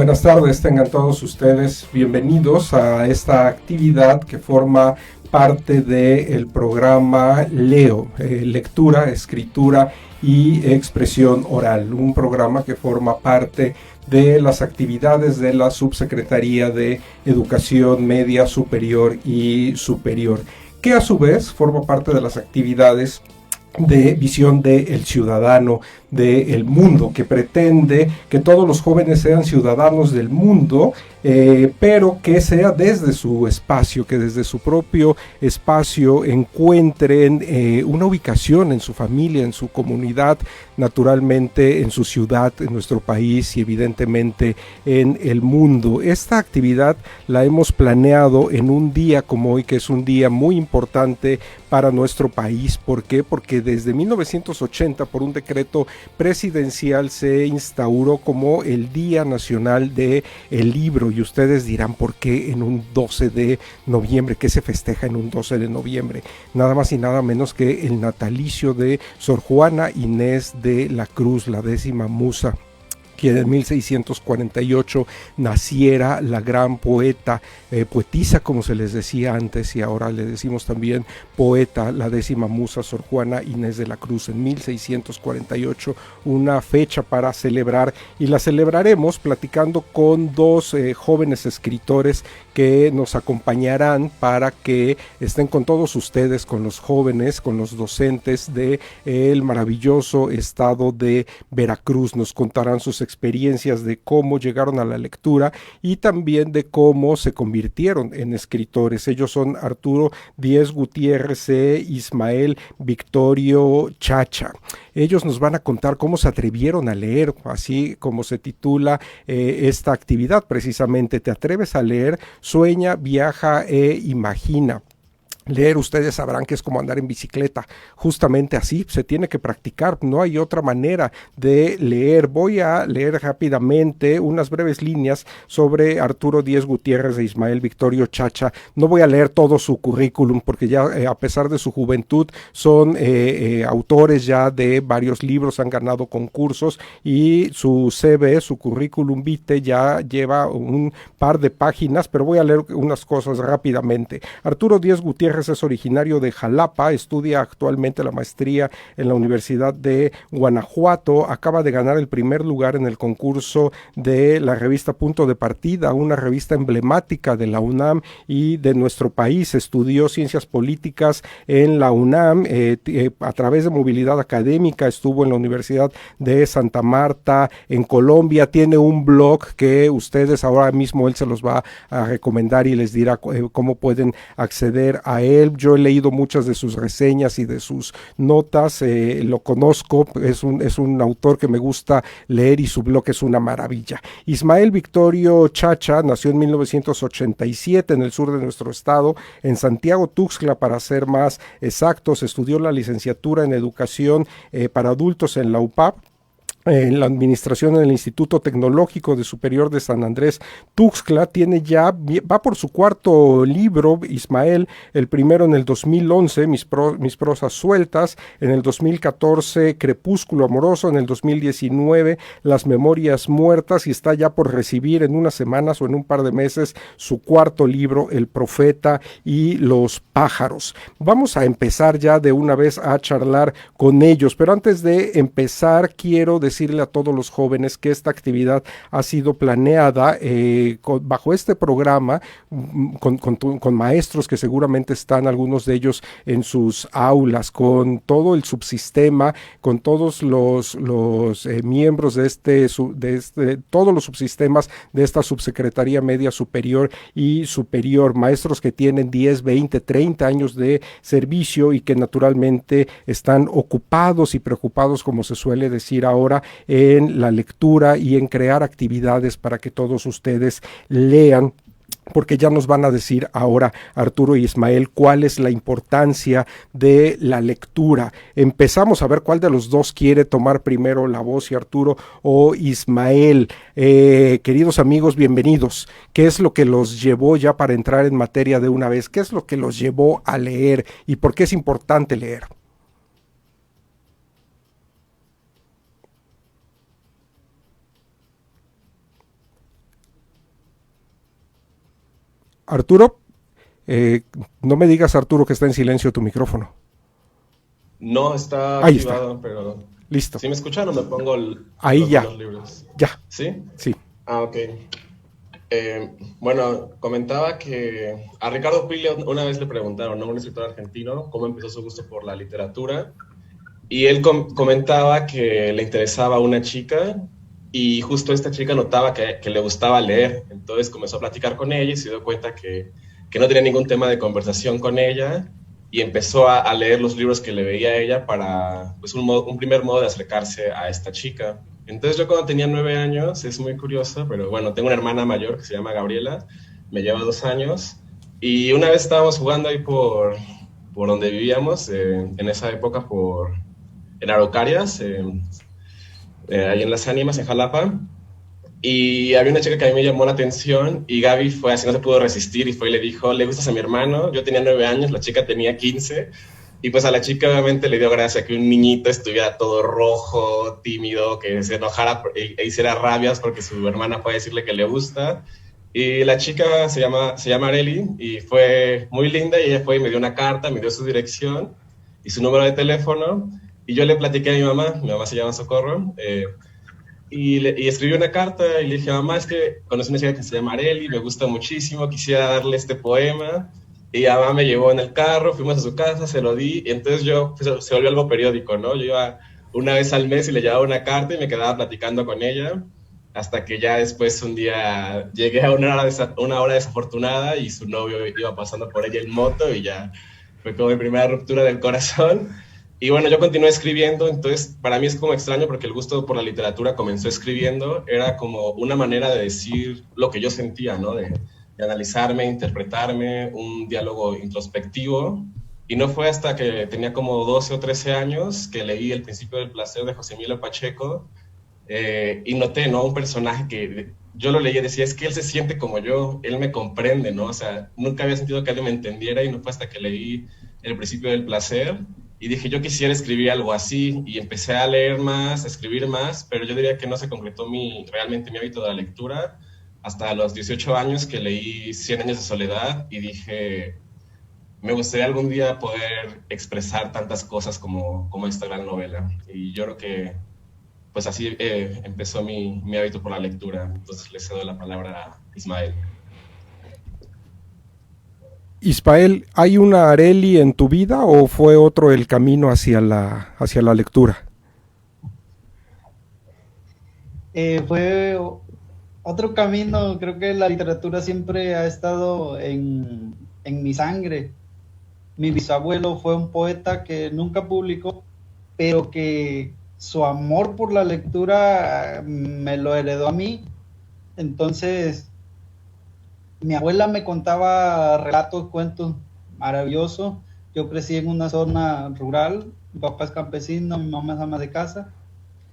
Buenas tardes, tengan todos ustedes bienvenidos a esta actividad que forma parte del programa LEO, Lectura, Escritura y Expresión Oral, un programa que forma parte de las actividades de la Subsecretaría de Educación Media Superior y Superior, que a su vez forma parte de las actividades de visión del ciudadano del mundo, que pretende que todos los jóvenes sean ciudadanos del mundo, pero que sea desde su espacio, que desde su propio espacio encuentren una ubicación en su familia, en su comunidad, naturalmente en su ciudad, en nuestro país y evidentemente en el mundo. Esta actividad la hemos planeado en un día como hoy, que es un día muy importante para nuestro país. ¿Por qué? Porque desde 1980, por un decreto presidencial, se instauró como el Día Nacional del Libro. Y ustedes dirán, ¿por qué en un 12 de noviembre? ¿Qué se festeja en un 12 de noviembre? Nada más y nada menos que el natalicio de Sor Juana Inés de la Cruz, la 10ª musa, que en 1648 naciera la gran poeta, poetisa como se les decía antes, y ahora le decimos también poeta, la 10ª musa Sor Juana Inés de la Cruz, en 1648, una fecha para celebrar, y la celebraremos platicando con dos jóvenes escritores que nos acompañarán para que estén con todos ustedes, con los jóvenes, con los docentes de el maravilloso estado de Veracruz. Nos contarán sus experiencias de cómo llegaron a la lectura y también de cómo se convirtieron en escritores. Ellos son Arturo Díez Gutiérrez e Ismael Victorio Chacha. Ellos nos van a contar cómo se atrevieron a leer, así como se titula esta actividad precisamente. ¿Te atreves a leer? Sueña, viaja e imagina. Leer, ustedes sabrán que es como andar en bicicleta, justamente así se tiene que practicar, no hay otra manera de leer. Voy a leer rápidamente unas breves líneas sobre Arturo Díez Gutiérrez e Ismael Victorio Chacha. No voy a leer todo su currículum porque ya a pesar de su juventud son autores ya de varios libros, han ganado concursos y su CV, su currículum vitae ya lleva un par de páginas, pero voy a leer unas cosas rápidamente. Arturo Díez Gutiérrez es originario de Jalapa, estudia actualmente la maestría en la Universidad de Guanajuato, acaba de ganar el primer lugar en el concurso de la revista Punto de Partida, una revista emblemática de la UNAM y de nuestro país. Estudió ciencias políticas en la UNAM, a través de movilidad académica estuvo en la Universidad de Santa Marta en Colombia, tiene un blog que ustedes ahora mismo él se los va a recomendar y les dirá cómo pueden acceder a él. Yo he leído muchas de sus reseñas y de sus notas, lo conozco, es un autor que me gusta leer y su blog es una maravilla. Ismael Victorio Chacha nació en 1987 en el sur de nuestro estado, en Santiago Tuxtla para ser más exactos. Estudió la licenciatura en educación para adultos en la UPAP, en la administración en el Instituto Tecnológico de Superior de San Andrés Tuxtla. Tiene ya, va por su cuarto libro, Ismael, el primero en el 2011, mis prosas sueltas, en el 2014, Crepúsculo Amoroso, en el 2019, Las Memorias Muertas, y está ya por recibir en unas semanas o en un par de meses su cuarto libro, El Profeta y los Pájaros. Vamos a empezar ya de una vez a charlar con ellos, pero antes de empezar quiero decirle a todos los jóvenes que esta actividad ha sido planeada bajo este programa con maestros que seguramente están algunos de ellos en sus aulas, con todo el subsistema, con todos los miembros de todos los subsistemas de esta Subsecretaría Media Superior y Superior, maestros que tienen 10, 20, 30 años de servicio y que naturalmente están ocupados y preocupados, como se suele decir ahora, en la lectura y en crear actividades para que todos ustedes lean, porque ya nos van a decir ahora Arturo y Ismael cuál es la importancia de la lectura. Empezamos a ver cuál de los dos quiere tomar primero la voz, si Arturo o Ismael. Queridos amigos, bienvenidos. ¿Qué es lo que los llevó, ya para entrar en materia de una vez, qué es lo que los llevó a leer y por qué es importante leer? Arturo, no me digas, Arturo, que está en silencio tu micrófono. No, está Ahí está. activado, pero... Listo. ¿Sí me escuchan o me pongo Ahí ya. los libros? Ya. ¿Sí? Sí. Ah, ok. Bueno, comentaba que a Ricardo Piglia una vez le preguntaron, ¿no? Un escritor argentino, cómo empezó su gusto por la literatura. Y él comentaba que le interesaba una chica y justo esta chica notaba que le gustaba leer. Entonces comenzó a platicar con ella y se dio cuenta que no tenía ningún tema de conversación con ella y empezó a leer los libros que le veía a ella para pues, un primer modo de acercarse a esta chica. Entonces yo cuando tenía 9 años, es muy curioso, pero bueno, tengo una hermana mayor que se llama Gabriela, me lleva 2 años, y una vez estábamos jugando ahí por donde vivíamos, en esa época en Araucarias, ahí en Las Ánimas, en Jalapa, y había una chica que a mí me llamó la atención y Gaby fue así, no se pudo resistir y fue y le dijo, ¿le gustas a mi hermano? Yo tenía 9 años, la chica tenía 15 y pues a la chica obviamente le dio gracia que un niñito estuviera todo rojo, tímido, que se enojara e hiciera rabias porque su hermana fue a decirle que le gusta. Y la chica se llama Areli y fue muy linda y ella fue y me dio una carta, me dio su dirección y su número de teléfono y yo le platiqué a mi mamá se llama Socorro, y escribí una carta y le dije, mamá, es que conocí una chica que se llama Areli, me gusta muchísimo, quisiera darle este poema. Y mamá me llevó en el carro, fuimos a su casa, se lo di, y entonces pues, se volvió algo periódico, ¿no? Yo iba una vez al mes y le llevaba una carta y me quedaba platicando con ella, hasta que ya después un día llegué a una hora desafortunada y su novio iba pasando por ella en moto y ya fue como mi primera ruptura del corazón. Y bueno, yo continué escribiendo, entonces para mí es como extraño porque el gusto por la literatura comenzó escribiendo, era como una manera de decir lo que yo sentía, ¿no? De analizarme, interpretarme, un diálogo introspectivo. Y no fue hasta que tenía como 12 o 13 años que leí El principio del placer de José Emilio Pacheco, y noté, ¿no? Un personaje que yo lo leí y decía, es que él se siente como yo, él me comprende, ¿no? O sea, nunca había sentido que alguien me entendiera y no fue hasta que leí El principio del placer y dije, yo quisiera escribir algo así, y empecé a leer más, a escribir más, pero yo diría que no se concretó realmente mi hábito de la lectura hasta los 18 años que leí Cien años de soledad y dije, me gustaría algún día poder expresar tantas cosas como esta gran novela. Y yo creo que pues así empezó mi hábito por la lectura. Entonces le cedo la palabra a Ismael. Ismael, ¿hay una Areli en tu vida o fue otro el camino hacia la lectura? Fue otro camino, creo que la literatura siempre ha estado en mi sangre. Mi bisabuelo fue un poeta que nunca publicó, pero que su amor por la lectura me lo heredó a mí. Entonces, mi abuela me contaba relatos, cuentos maravillosos. Yo crecí en una zona rural, mi papá es campesino, mi mamá es ama de casa.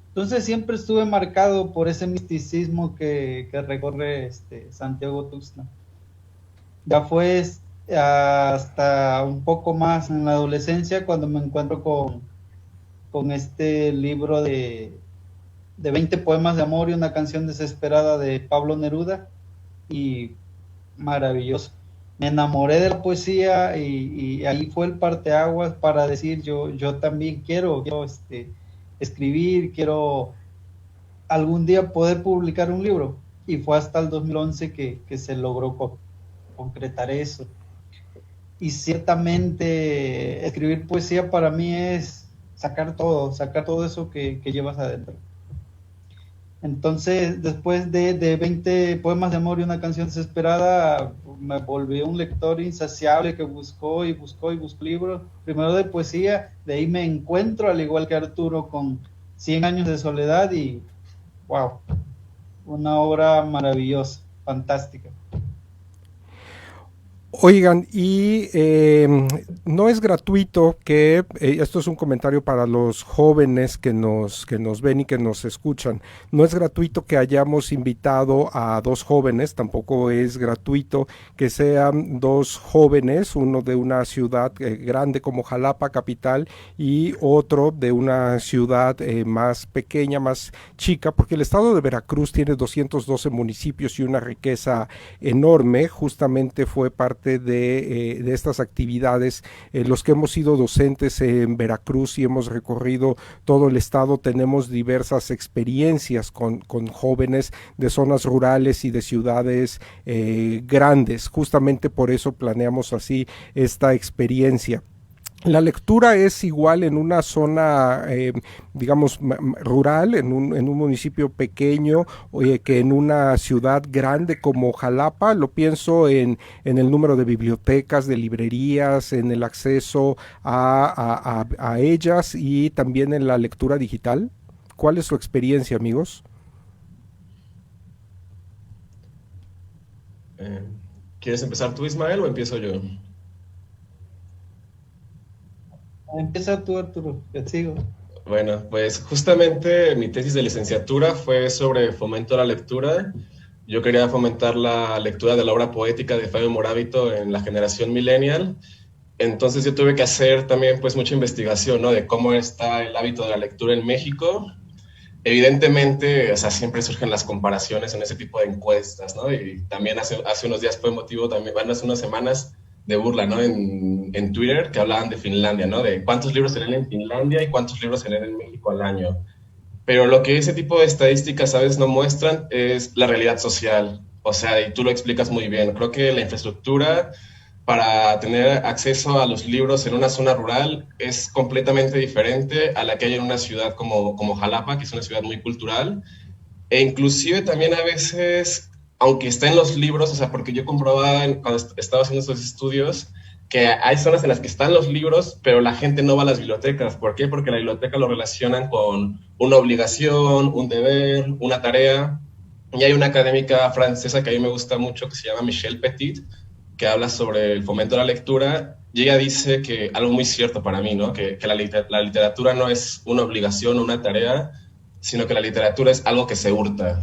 Entonces siempre estuve marcado por ese misticismo que recorre Santiago Tuxtla. Ya fue hasta un poco más en la adolescencia cuando me encuentro con este libro de 20 poemas de amor y una canción desesperada de Pablo Neruda, y maravilloso. Me enamoré de la poesía y ahí fue el parteaguas para decir yo también quiero escribir, quiero algún día poder publicar un libro, y fue hasta el 2011 que se logró concretar eso. Y ciertamente escribir poesía para mí es sacar todo eso que llevas adentro. Entonces, después de 20 poemas de amor y una canción desesperada, me volví un lector insaciable que buscó y buscó y buscó libros, primero de poesía, de ahí me encuentro, al igual que Arturo, con 100 años de soledad y wow, una obra maravillosa, fantástica. Oigan, y no es gratuito que, esto es un comentario para los jóvenes que nos ven y que nos escuchan, no es gratuito que hayamos invitado a dos jóvenes, tampoco es gratuito que sean dos jóvenes, uno de una ciudad grande como Jalapa, capital, y otro de una ciudad más pequeña, más chica, porque el estado de Veracruz tiene 212 municipios y una riqueza enorme. Justamente fue parte de estas actividades, los que hemos sido docentes en Veracruz y hemos recorrido todo el estado, tenemos diversas experiencias con jóvenes de zonas rurales y de ciudades grandes. Justamente por eso planeamos así esta experiencia. La lectura es igual en una zona, digamos, rural, en un municipio pequeño, que en una ciudad grande como Jalapa. Lo pienso en el número de bibliotecas, de librerías, en el acceso a ellas y también en la lectura digital. ¿Cuál es su experiencia, amigos? ¿Quieres empezar tú, Ismael, o empiezo yo? Empieza tú, Arturo, te sigo. Bueno, pues justamente mi tesis de licenciatura fue sobre fomento a la lectura. Yo quería fomentar la lectura de la obra poética de Fabio Moravito en la generación millennial. Entonces yo tuve que hacer también pues mucha investigación, ¿no? De cómo está el hábito de la lectura en México. Evidentemente, o sea, siempre surgen las comparaciones en ese tipo de encuestas, ¿no? Y también hace unos días fue motivo, también van hace unas semanas, de burla, ¿no? En Twitter, que hablaban de Finlandia, ¿no? De cuántos libros se leen en Finlandia y cuántos libros se leen en México al año. Pero lo que ese tipo de estadísticas a veces no muestran es la realidad social. O sea, y tú lo explicas muy bien. Creo que la infraestructura para tener acceso a los libros en una zona rural es completamente diferente a la que hay en una ciudad como Jalapa, que es una ciudad muy cultural. E inclusive también a veces, aunque está en los libros, o sea, porque yo comprobaba cuando estaba haciendo estos estudios, que hay zonas en las que están los libros, pero la gente no va a las bibliotecas. ¿Por qué? Porque la biblioteca lo relacionan con una obligación, un deber, una tarea. Y hay una académica francesa que a mí me gusta mucho, que se llama Michelle Petit, que habla sobre el fomento de la lectura, y ella dice que algo muy cierto para mí, ¿no? Que la literatura no es una obligación o una tarea, sino que la literatura es algo que se hurta.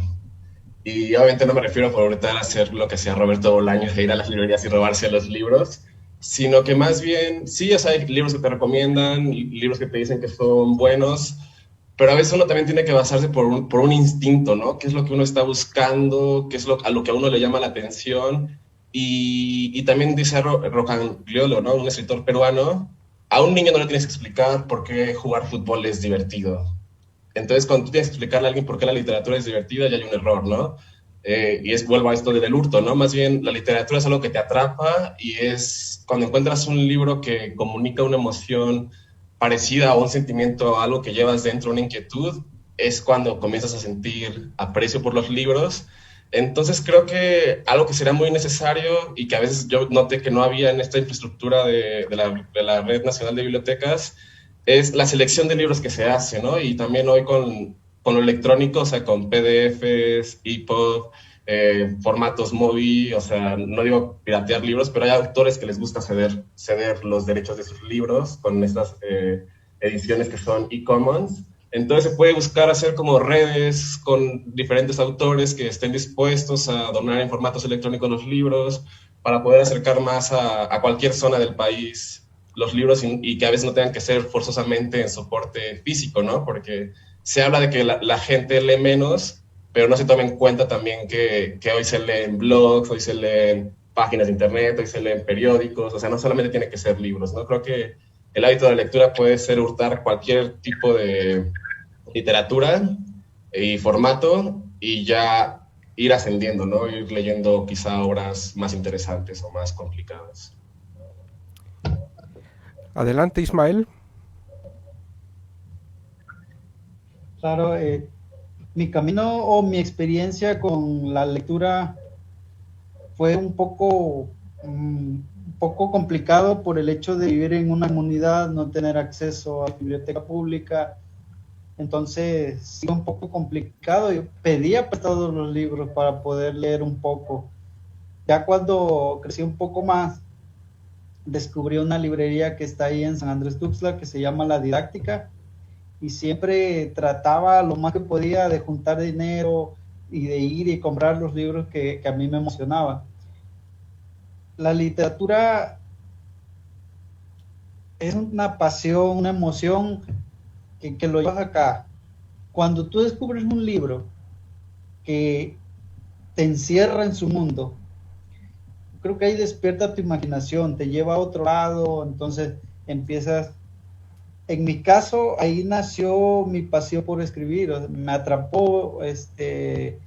Y obviamente no me refiero por hurtar a hacer lo que hacía Roberto Bolaños, de ir a las librerías y robarse los libros, sino que más bien, sí, o sea, hay libros que te recomiendan, libros que te dicen que son buenos, pero a veces uno también tiene que basarse por un instinto, ¿no? ¿Qué es lo que uno está buscando? ¿Qué es a lo que a uno le llama la atención? Y también dice Rohan Gliolo, ¿no? Un escritor peruano, a un niño no le tienes que explicar por qué jugar fútbol es divertido. Entonces, cuando tú tienes que explicarle a alguien por qué la literatura es divertida, ya hay un error, ¿no? Vuelvo a esto del hurto, ¿no? Más bien, la literatura es algo que te atrapa y es cuando encuentras un libro que comunica una emoción parecida a un sentimiento, a algo que llevas dentro, una inquietud, es cuando comienzas a sentir aprecio por los libros. Entonces creo que algo que será muy necesario y que a veces yo noté que no había en esta infraestructura de la Red Nacional de Bibliotecas es la selección de libros que se hace, ¿no? Y también hoy con lo electrónico, o sea, con PDFs, EPUB, formatos MOBI, o sea, no digo piratear libros, pero hay autores que les gusta ceder los derechos de sus libros con estas ediciones que son e-commons. Entonces se puede buscar hacer como redes con diferentes autores que estén dispuestos a donar en formatos electrónicos los libros para poder acercar más a cualquier zona del país los libros y que a veces no tengan que ser forzosamente en soporte físico, ¿no? Porque se habla de que la gente lee menos, pero no se toma en cuenta también que hoy se leen blogs, hoy se leen páginas de internet, hoy se leen periódicos, o sea, no solamente tiene que ser libros, ¿no? Creo que el hábito de la lectura puede ser hurtar cualquier tipo de literatura y formato y ya ir ascendiendo, ¿no? Ir leyendo quizá obras más interesantes o más complicadas. Adelante, Ismael. Claro, mi camino o mi experiencia con la lectura fue un poco complicado por el hecho de vivir en una comunidad, no tener acceso a la biblioteca pública. Entonces, sí, un poco complicado. Yo pedía prestados los libros para poder leer un poco. Ya cuando crecí un poco más, descubrí una librería que está ahí en San Andrés Tuxtla que se llama La Didáctica, y siempre trataba lo más que podía de juntar dinero y de ir y comprar los libros que a mí me emocionaban. La literatura es una pasión, una emoción que lo llevas acá. Cuando tú descubres un libro que te encierra en su mundo, creo que ahí despierta tu imaginación, te lleva a otro lado, entonces empiezas. En mi caso, ahí nació mi pasión por escribir. Me atrapó este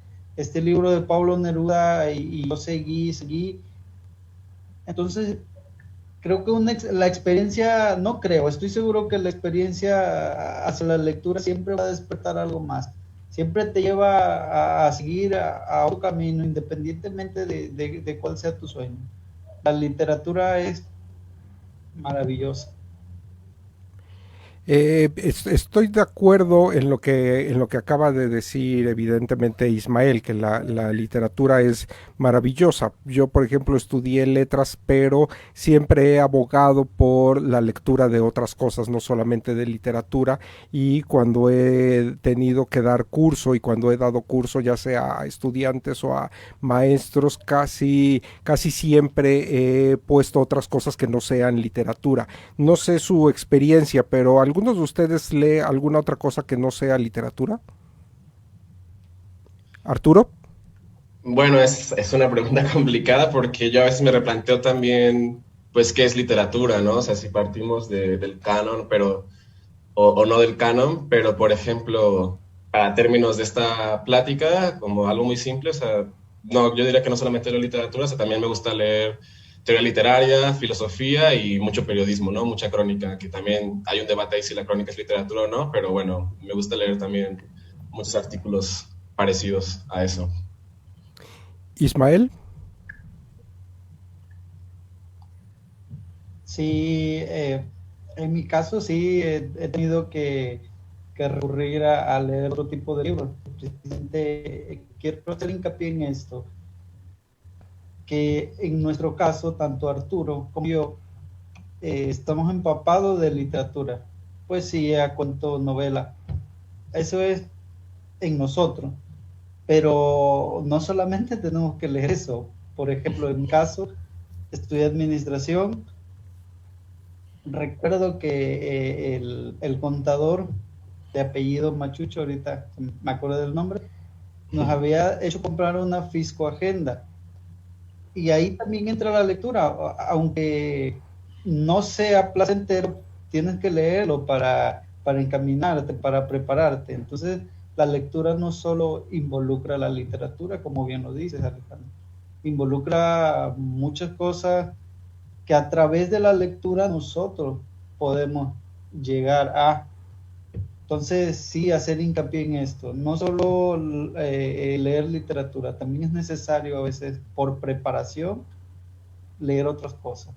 libro de Pablo Neruda y yo seguí. Entonces, creo que la experiencia, no creo, estoy seguro que la experiencia hacia la lectura siempre va a despertar algo más. Siempre te lleva a seguir a otro camino, independientemente de cuál sea tu sueño. La literatura es maravillosa. Estoy de acuerdo en lo que acaba de decir evidentemente Ismael, que la literatura es maravillosa. Yo, por ejemplo, estudié letras, pero siempre he abogado por la lectura de otras cosas, no solamente de literatura, y cuando he tenido que dar curso y cuando he dado curso, ya sea a estudiantes o a maestros, casi siempre he puesto otras cosas que no sean literatura. No sé su experiencia, pero ¿algunos de ustedes lee alguna otra cosa que no sea literatura? ¿Arturo? Bueno, es una pregunta complicada porque yo a veces me replanteo también, pues, qué es literatura, ¿no? O sea, si partimos del canon, pero, o no del canon, pero, por ejemplo, para términos de esta plática, como algo muy simple, o sea, no, yo diría que no solamente leo literatura, o sea, también me gusta leer teoría literaria, filosofía y mucho periodismo, ¿no? Mucha crónica, que también hay un debate ahí si la crónica es literatura o no, pero bueno, me gusta leer también muchos artículos parecidos a eso. Ismael. Sí, en mi caso sí he tenido que recurrir a leer otro tipo de libros. Precisamente quiero hacer hincapié en esto, que en nuestro caso, tanto Arturo como yo, estamos empapados de literatura, poesía, cuento, novela. Eso es en nosotros, pero no solamente tenemos que leer eso. Por ejemplo, en mi caso, estudié administración. Recuerdo que el contador de apellido Machucho, ahorita me acuerdo del nombre, nos había hecho comprar una Fiscoagenda. Y ahí también entra la lectura, aunque no sea placentero, tienes que leerlo para encaminarte, para prepararte. Entonces, la lectura no solo involucra la literatura, como bien lo dices, Alejandro, involucra muchas cosas que a través de la lectura nosotros podemos llegar a. Entonces, sí, hacer hincapié en esto. No solo leer literatura, también es necesario a veces por preparación leer otras cosas.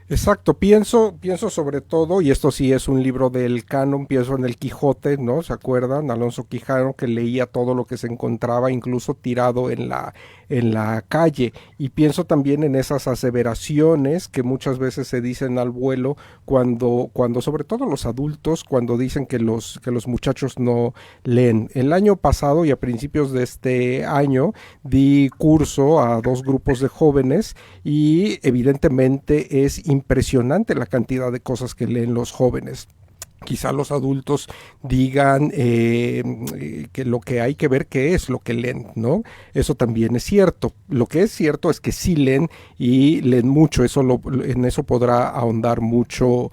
Exacto, pienso sobre todo, y esto sí es un libro del canon, pienso en el Quijote, ¿no? ¿Se acuerdan? Alonso Quijano, que leía todo lo que se encontraba, incluso tirado en la calle. Y pienso también en esas aseveraciones que muchas veces se dicen al vuelo, cuando sobre todo los adultos, cuando dicen que los muchachos no leen. El año pasado y a principios de este año di curso a 2 grupos de jóvenes y evidentemente es impresionante la cantidad de cosas que leen los jóvenes. Quizá los adultos digan que lo que hay que ver qué es lo que leen, ¿no? Eso también es cierto. Lo que es cierto es que sí leen y leen mucho. En eso podrá ahondar mucho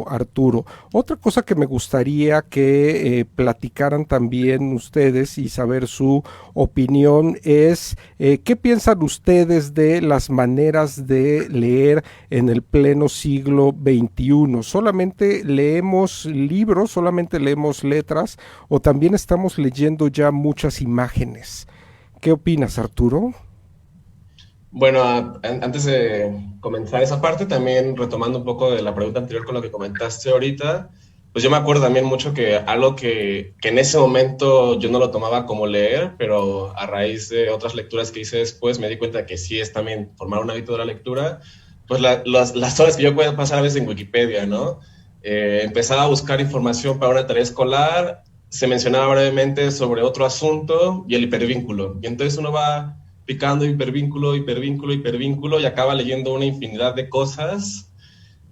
Arturo. Otra cosa que me gustaría que platicaran también ustedes y saber su opinión es ¿qué piensan ustedes de las maneras de leer en el pleno siglo XXI? ¿Solamente leemos libros, solamente leemos letras o también estamos leyendo ya muchas imágenes? ¿Qué opinas, Arturo? Bueno, antes de comenzar esa parte, también retomando un poco de la pregunta anterior con lo que comentaste ahorita, pues yo me acuerdo también mucho que algo que en ese momento yo no lo tomaba como leer, pero a raíz de otras lecturas que hice después me di cuenta que sí es también formar un hábito de la lectura, pues las horas que yo puedo pasar a veces en Wikipedia, ¿no? Empezaba a buscar información para una tarea escolar, se mencionaba brevemente sobre otro asunto y el hipervínculo. Y entonces uno va picando hipervínculo, hipervínculo, hipervínculo y acaba leyendo una infinidad de cosas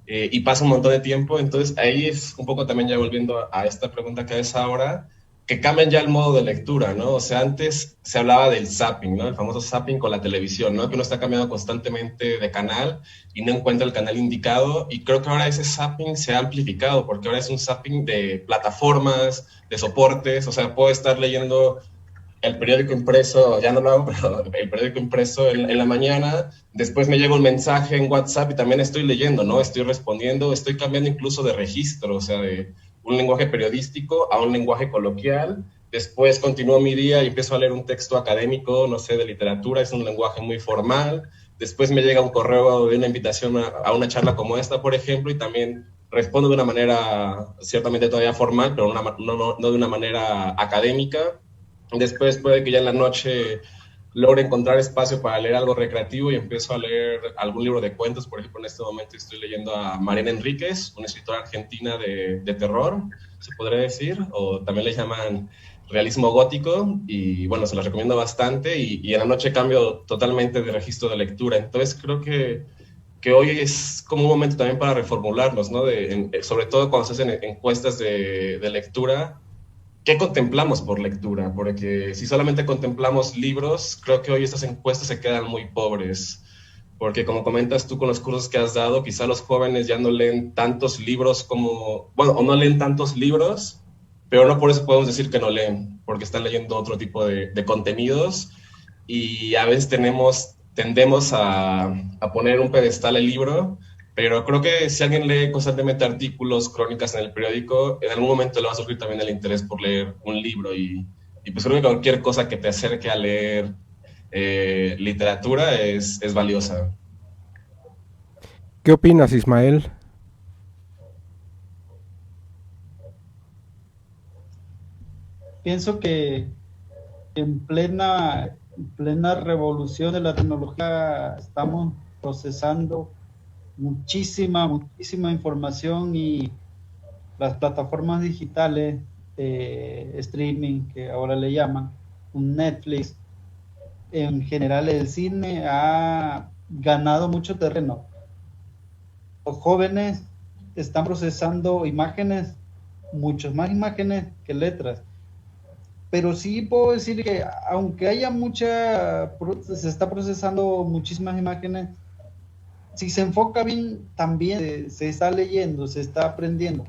y pasa un montón de tiempo. Entonces ahí es un poco también ya volviendo a esta pregunta que es ahora, que cambian ya el modo de lectura, ¿no? O sea, antes se hablaba del zapping, ¿no? El famoso zapping con la televisión, ¿no? Que uno está cambiando constantemente de canal y no encuentra el canal indicado. Y creo que ahora ese zapping se ha amplificado, porque ahora es un zapping de plataformas, de soportes. O sea, puedo estar leyendo el periódico impreso, ya no lo hago, pero el periódico impreso en la mañana, después me llega un mensaje en WhatsApp y también estoy leyendo, ¿no? Estoy respondiendo, estoy cambiando incluso de registro, o sea, de un lenguaje periodístico a un lenguaje coloquial. Después continúo mi día y empiezo a leer un texto académico, no sé, de literatura, es un lenguaje muy formal. Después me llega un correo de una invitación a una charla como esta, por ejemplo, y también respondo de una manera ciertamente todavía formal, pero no de una manera académica. Después puede que ya en la noche logre encontrar espacio para leer algo recreativo y empiezo a leer algún libro de cuentos. Por ejemplo, en este momento estoy leyendo a Mariana Enríquez, una escritora argentina de terror, se podría decir, o también le llaman realismo gótico, y bueno, se las recomiendo bastante, y en la noche cambio totalmente de registro de lectura. Entonces creo que hoy es como un momento también para reformularnos, ¿no? Sobre todo cuando se hacen encuestas de lectura. ¿Qué contemplamos por lectura? Porque si solamente contemplamos libros, creo que hoy estas encuestas se quedan muy pobres. Porque como comentas tú con los cursos que has dado, quizá los jóvenes ya no leen tantos libros como, bueno, o no leen tantos libros, pero no por eso podemos decir que no leen, porque están leyendo otro tipo de contenidos y a veces tendemos a poner un pedestal el libro, pero creo que si alguien lee constantemente artículos, crónicas en el periódico, en algún momento le va a surgir también el interés por leer un libro y pues creo que cualquier cosa que te acerque a leer literatura es valiosa. ¿Qué opinas, Ismael? Pienso que en plena revolución de la tecnología estamos procesando muchísima información y las plataformas digitales de streaming, que ahora le llaman, un Netflix, en general el cine ha ganado mucho terreno. Los jóvenes están procesando imágenes, muchas más imágenes que letras. Pero sí puedo decir que aunque haya se está procesando muchísimas imágenes, si se enfoca bien, también se está leyendo, se está aprendiendo,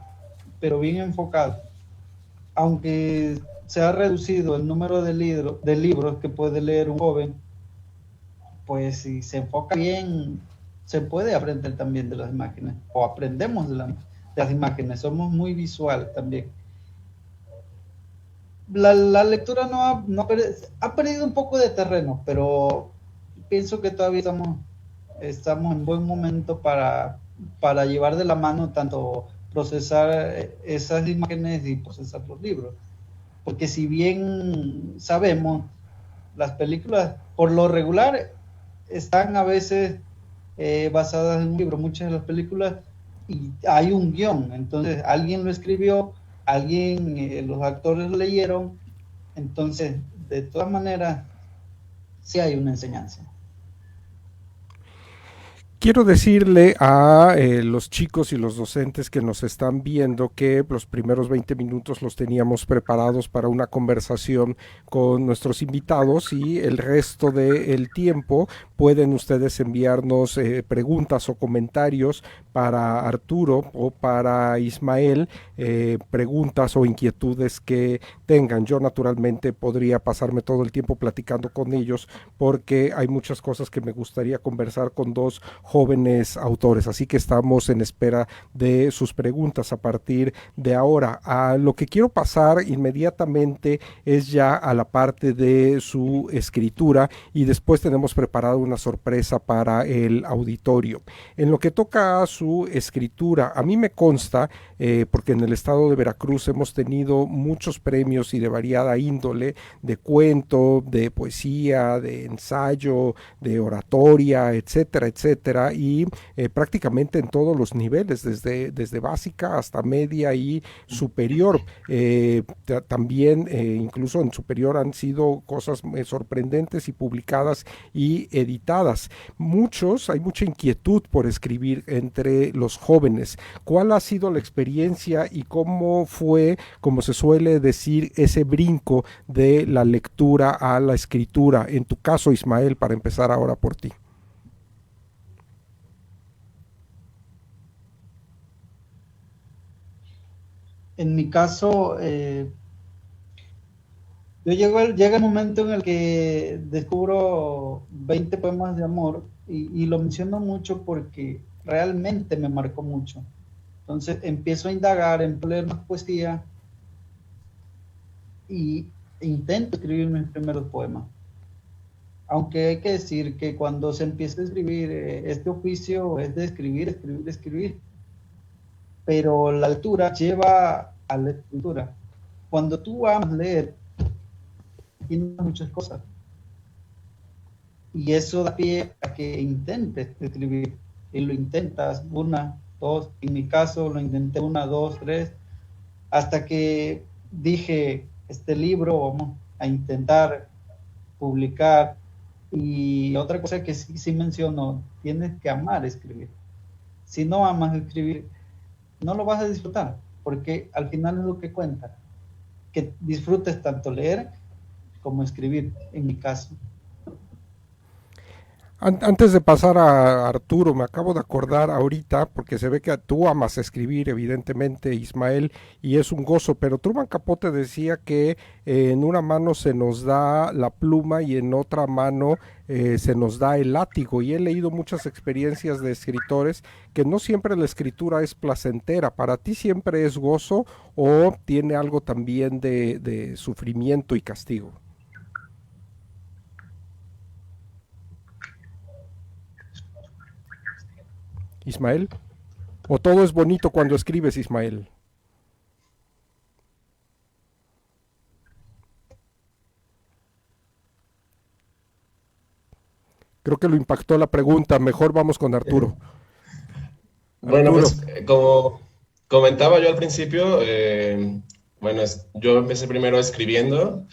pero bien enfocado. Aunque se ha reducido el número de libros que puede leer un joven, pues si se enfoca bien, se puede aprender también de las imágenes, o aprendemos de las imágenes, somos muy visual también. La lectura ha perdido un poco de terreno, pero pienso que todavía estamos en buen momento para llevar de la mano tanto procesar esas imágenes y procesar los libros. Porque si bien sabemos, las películas por lo regular están a veces basadas en un libro, muchas de las películas, y hay un guión, entonces alguien lo escribió, los actores leyeron, entonces de todas maneras sí hay una enseñanza. Quiero decirle a los chicos y los docentes que nos están viendo que los primeros 20 minutos los teníamos preparados para una conversación con nuestros invitados y el resto del tiempo pueden ustedes enviarnos preguntas o comentarios para Arturo o para Ismael, preguntas o inquietudes que tengan. Yo naturalmente podría pasarme todo el tiempo platicando con ellos porque hay muchas cosas que me gustaría conversar con dos jóvenes autores, así que estamos en espera de sus preguntas a partir de ahora. A lo que quiero pasar inmediatamente es ya a la parte de su escritura y después tenemos preparada una sorpresa para el auditorio. En lo que toca a su escritura, a mí me consta, porque en el estado de Veracruz hemos tenido muchos premios y de variada índole, de cuento, de poesía, de ensayo, de oratoria, etcétera, etcétera, y prácticamente en todos los niveles, desde básica hasta media y superior. También incluso en superior han sido cosas sorprendentes y publicadas y editadas. Hay mucha inquietud por escribir entre los jóvenes. ¿Cuál ha sido la experiencia y cómo fue, como se suele decir, ese brinco de la lectura a la escritura? En tu caso, Ismael, para empezar ahora por ti. En mi caso, llega el momento en el que descubro 20 poemas de amor y lo menciono mucho porque realmente me marcó mucho. Entonces empiezo a indagar, empiezo a leer más poesía e intento escribir mis primeros poemas. Aunque hay que decir que cuando se empieza a escribir, este oficio es de escribir, escribir, escribir. Pero la altura lleva a la escritura. Cuando tú amas leer, tienes muchas cosas. Y eso da pie a que intentes escribir. Y lo intentas una, dos, en mi caso lo intenté una, dos, tres, hasta que dije, este libro vamos a intentar publicar. Y otra cosa que sí menciono, tienes que amar escribir. Si no amas escribir, no lo vas a disfrutar, porque al final es lo que cuenta, que disfrutes tanto leer como escribir, en mi caso. Antes de pasar a Arturo, me acabo de acordar ahorita, porque se ve que tú amas escribir, evidentemente, Ismael, y es un gozo, pero Truman Capote decía que en una mano se nos da la pluma y en otra mano se nos da el látigo, y he leído muchas experiencias de escritores que no siempre la escritura es placentera. ¿Para ti siempre es gozo o tiene algo también de sufrimiento y castigo? Ismael, ¿o todo es bonito cuando escribes, Ismael? Creo que lo impactó la pregunta. Mejor vamos con Arturo. Bueno, Arturo. pues como comentaba yo al principio, bueno, yo empecé primero escribiendo,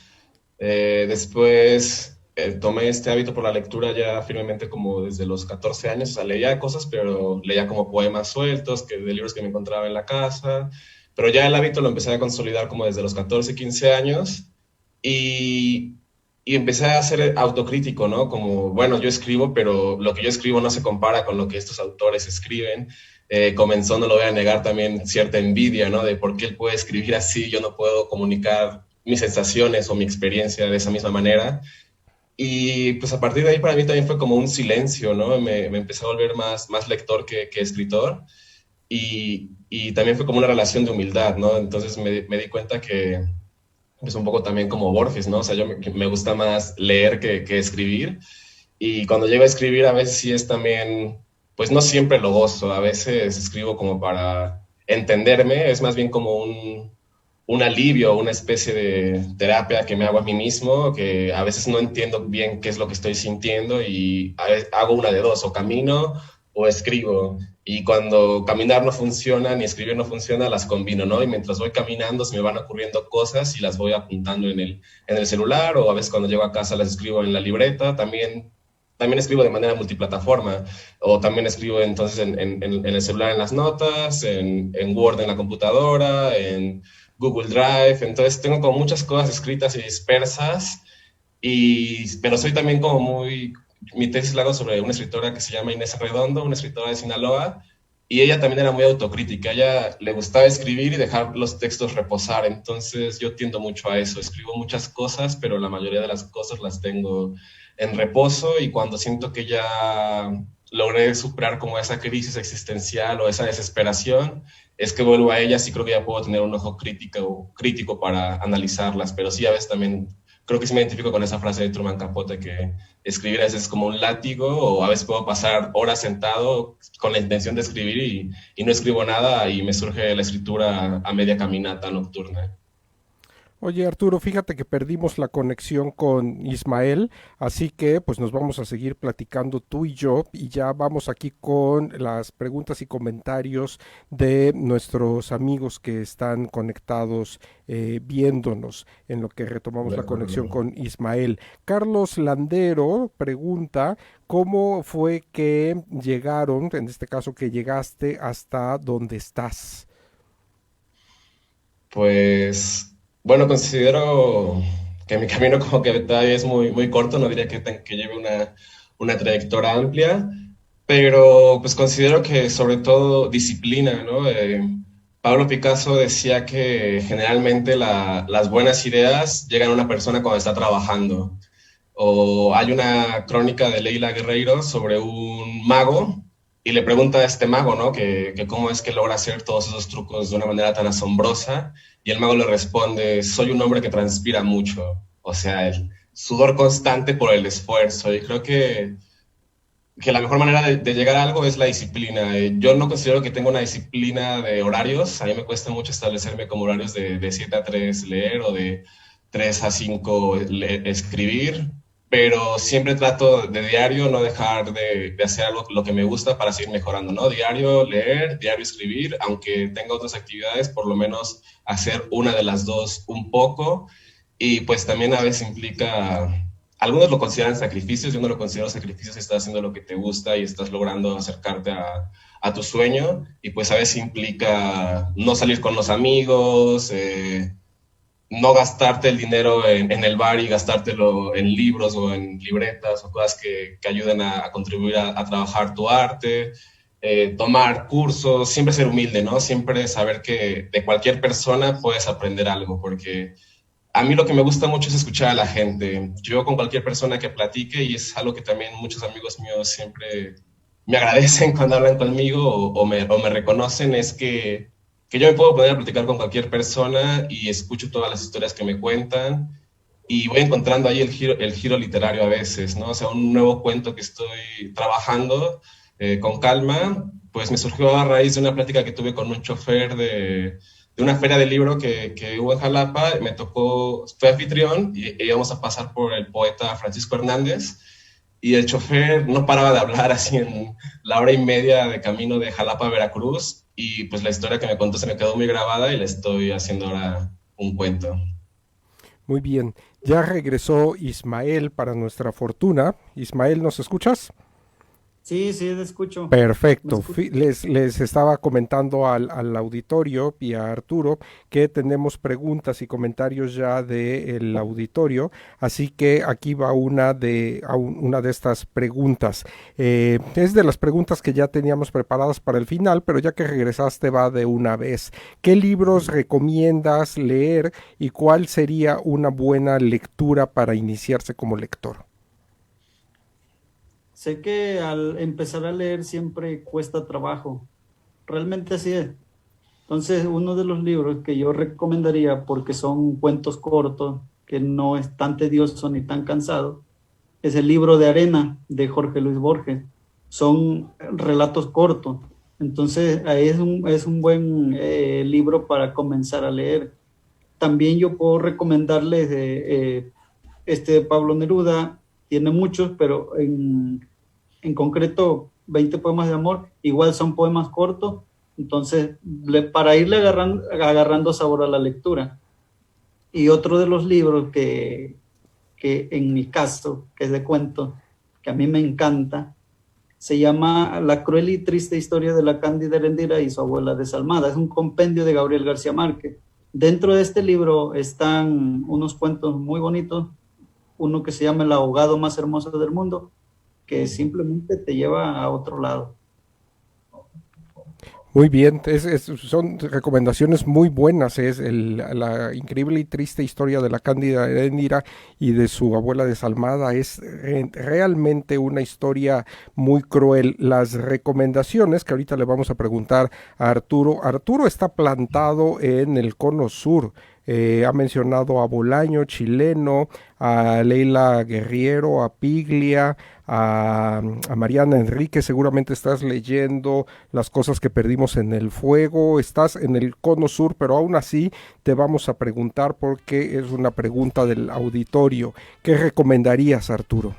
después tomé este hábito por la lectura ya firmemente como desde los 14 años. O sea, leía cosas, pero leía como poemas sueltos, de libros que me encontraba en la casa, pero ya el hábito lo empecé a consolidar como desde los 14, 15 años, y, y empecé a ser autocrítico, ¿no? Como, bueno, yo escribo, pero lo que yo escribo no se compara con lo que estos autores escriben. Comenzó, no lo voy a negar, también cierta envidia, ¿no? De por qué él puede escribir así, yo no puedo comunicar mis sensaciones o mi experiencia de esa misma manera. Y pues a partir de ahí para mí también fue como un silencio, ¿no? Me empecé a volver más lector que escritor, y también fue como una relación de humildad, ¿no? Entonces me di cuenta que es un poco también como Borges, ¿no? O sea, me gusta más leer que escribir, y cuando llego a escribir a veces sí es también, pues no siempre lo gozo, a veces escribo como para entenderme, es más bien como un alivio, una especie de terapia que me hago a mí mismo, que a veces no entiendo bien qué es lo que estoy sintiendo, y hago una de dos: o camino o escribo. Y cuando caminar no funciona ni escribir no funciona, las combino, ¿no? Y mientras voy caminando se me van ocurriendo cosas y las voy apuntando en el celular, o a veces cuando llego a casa las escribo en la libreta. También escribo de manera multiplataforma, o también escribo entonces en el celular, en las notas, en Word en la computadora, en Google Drive. Entonces tengo como muchas cosas escritas y dispersas, pero soy también como mi tesis la hago sobre una escritora que se llama Inés Redondo, una escritora de Sinaloa, y ella también era muy autocrítica. A ella le gustaba escribir y dejar los textos reposar. Entonces yo tiendo mucho a eso, escribo muchas cosas, pero la mayoría de las cosas las tengo en reposo, y cuando siento que ya logré superar como esa crisis existencial o esa desesperación, es que vuelvo a ellas, y creo que ya puedo tener un ojo crítico para analizarlas. Pero sí, a veces también creo que sí me identifico con esa frase de Truman Capote, que escribir a veces es como un látigo, o a veces puedo pasar horas sentado con la intención de escribir y no escribo nada y me surge la escritura a media caminata nocturna. Oye Arturo, fíjate que perdimos la conexión con Ismael, así que pues nos vamos a seguir platicando tú y yo y ya vamos aquí con las preguntas y comentarios de nuestros amigos que están conectados viéndonos en lo que retomamos De la conexión acuerdo. con Ismael. Carlos Landero pregunta cómo fue que llegaron, en este caso que llegaste hasta donde estás. Pues, bueno, considero que mi camino como que todavía es muy, muy corto, no diría que lleve una trayectoria amplia, pero pues considero que sobre todo disciplina, ¿no? Pablo Picasso decía que generalmente las buenas ideas llegan a una persona cuando está trabajando. O hay una crónica de Leila Guerreiro sobre un mago y le pregunta a este mago, ¿no? Que cómo es que logra hacer todos esos trucos de una manera tan asombrosa. Y el mago le responde, soy un hombre que transpira mucho. O sea, el sudor constante por el esfuerzo. Y creo que la mejor manera de llegar a algo es la disciplina. Yo no considero que tenga una disciplina de horarios. A mí me cuesta mucho establecerme como horarios de 7 a 3 leer o de 3 a 5 escribir, pero siempre trato de diario no dejar de hacer algo lo que me gusta para seguir mejorando, ¿no? Diario leer, diario escribir, aunque tenga otras actividades, por lo menos hacer una de las dos un poco. Y pues también a veces implica, algunos lo consideran sacrificios, yo no lo considero sacrificios si estás haciendo lo que te gusta y estás logrando acercarte a tu sueño, y pues a veces implica no salir con los amigos, no gastarte el dinero en el bar y gastártelo en libros o en libretas o cosas que ayuden a contribuir a trabajar tu arte, tomar cursos, siempre ser humilde, ¿no? Siempre saber que de cualquier persona puedes aprender algo, porque a mí lo que me gusta mucho es escuchar a la gente. Yo con cualquier persona que platique, y es algo que también muchos amigos míos siempre me agradecen cuando hablan conmigo o me reconocen, es que yo me puedo poner a platicar con cualquier persona y escucho todas las historias que me cuentan y voy encontrando ahí el giro literario a veces, ¿no? O sea, un nuevo cuento que estoy trabajando con calma, pues me surgió a raíz de una plática que tuve con un chofer de una feria de libro que hubo en Jalapa. Me tocó, fue anfitrión y íbamos a pasar por el poeta Francisco Hernández, y el chofer no paraba de hablar así en la hora y media de camino de Jalapa a Veracruz, y pues la historia que me contó se me quedó muy grabada y le estoy haciendo ahora un cuento. Muy bien, ya regresó Ismael para nuestra fortuna. Ismael, ¿nos escuchas? Sí, sí, te escucho. ¿Me Perfecto. escucho? Les estaba comentando al auditorio y a Arturo que tenemos preguntas y comentarios ya del auditorio, así que aquí va una de estas preguntas. Es de las preguntas que ya teníamos preparadas para el final, pero ya que regresaste va de una vez. ¿Qué libros recomiendas leer y cuál sería una buena lectura para iniciarse como lector? Sé que al empezar a leer siempre cuesta trabajo. Realmente así es. Entonces, uno de los libros que yo recomendaría, porque son cuentos cortos, que no es tan tedioso ni tan cansado, es el libro de Arena de Jorge Luis Borges. Son relatos cortos. Entonces, ahí es un buen libro para comenzar a leer. También yo puedo recomendarles este de Pablo Neruda. Tiene muchos, pero en concreto 20 poemas de amor, igual son poemas cortos, entonces para irle agarrando sabor a la lectura. Y otro de los libros que en mi caso, que es de cuentos, que a mí me encanta, se llama La cruel y triste historia de la Cándida Herendira y su abuela desalmada. Es un compendio de Gabriel García Márquez. Dentro de este libro están unos cuentos muy bonitos, uno que se llama El ahogado más hermoso del mundo, que simplemente te lleva a otro lado. Muy bien, son recomendaciones muy buenas. Es la increíble y triste historia de la Cándida Heréndira y de su abuela desalmada. Es realmente una historia muy cruel. Las recomendaciones que ahorita le vamos a preguntar a Arturo. Arturo está plantado en el cono sur. ha mencionado a Bolaño, chileno, a Leila Guerriero, a Piglia, a Mariana Enrique. Seguramente estás leyendo Las cosas que perdimos en el fuego, estás en el cono sur, pero aún así te vamos a preguntar, porque es una pregunta del auditorio. ¿Qué recomendarías, Arturo?